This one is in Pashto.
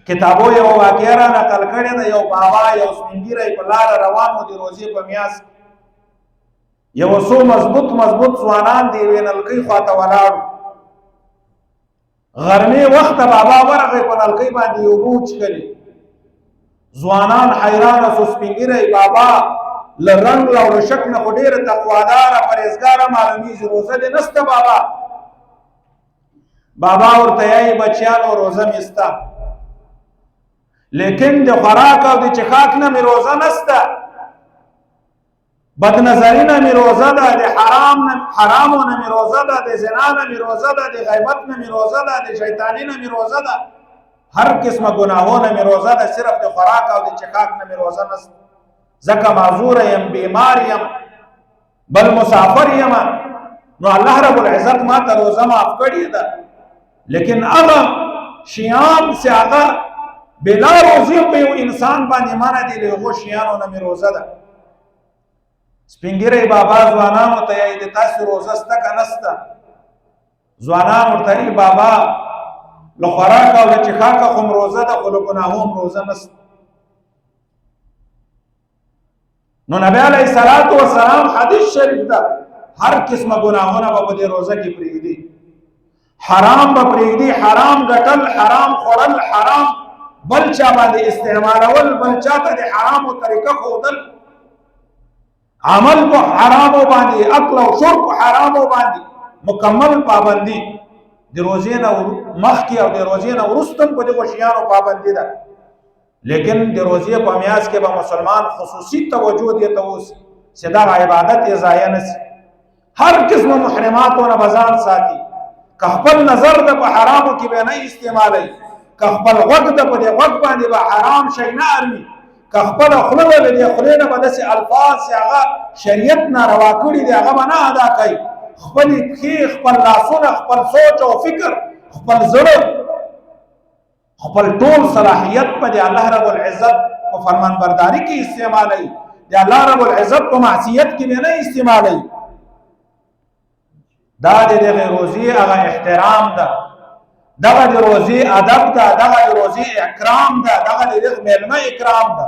کتابو یو واقعه را نقل کړې ده. یو بابا یو سپین ږیری په لاره روان و د روزې په میاشت. یو څو مضبوط ځوانان د یوې نلکۍ خواته ولاړو. غرمې وخته بابا ورغی په نلکۍ باندې یې اوبه وڅښلې. ځوانان حیرانه سو. سپین ږیری بابا له رنګ او له شک نه خو ډېره تقواداره پرهیزګاره معلومیږي. روزه دې نسته بابا؟ بابا ورته یایي بچیانو روزه مې سته، لیکن د خوراک او د چښاک نه مې روزه نسته. بدنظري نه مې روزه ده، د حرامو نه مې روزه ده، د زنا نه مې روزه ده، د غیبت نه مې روزه ده، د شیطاني نه مې روزه ده، هر قسمه ګناهو نه مې روزه ده، صرف د خوراک او د چښاک نه مې روزه نسته. ځکه معذور یم، بیمار یم، بل مسافر یم. نو الله رب العزت ما ته روزه معاف کړې ده، لیکن هغه شیان چې هغه بلا روزې په یو انسان باندې منع دي، له هغو شیانو نه مې روزه ده. سپین ږیری بابا ځوانانو ته یایي د تاسې روزه سته که نسته؟ ځوانان ورته یایي بابا له خوراک او له چښاکه خو م روزه ده، خو له ګناهو م روزه نسته. نو نبی علیه الصلاة والسلام حدیث شریف ده، هر قسمه ګناهونه به په دې روزه کې پرېږدي. حرام به پرېږدي، حرام ګټل، حرام خوړل، حرام بل چا باندې استعمالول، بل چا ته د حرامو طریقه ښودل، عمل په حرامو باندې، اکل او شرب په حرامو باندې مکمل پابندي. د روزې نه مخکې او د روزې نه وروسته په دغو شیانو پابندي ده. لیکن د روزې په میاشت کې به مسلمان خصوصي توجه دې ته وسي چې دغه عبادت یې ضایع نه سي. هر قسمه محرماتو نه به ځان ساتي. که خپل نظر ده په حرامو کې به نه استعمالوي، که خپل غوږ ده په دې غوږ باندې به حرام شی نه اروي، که خپله خوله ده له دې خولې نه به داسې الفاظ چې هغه شریعت ناروا کړي دي هغه به نه ادا کوي. خپلې پښې، خپل لاسونه، خپل سوچ او فکر، خپل زړه، خپل ټول صلاحیت په دې الله رب العزت په فرمانبرداري کې استعمالوي، د الله رب العزت په معصیت کې به نه استعمالوي. دا د دغه روزې هغه احترام ده، دغه د روزې ادب ده، دغه د روزې اکرام ده، دغه د دغه میلمه اکرام ده.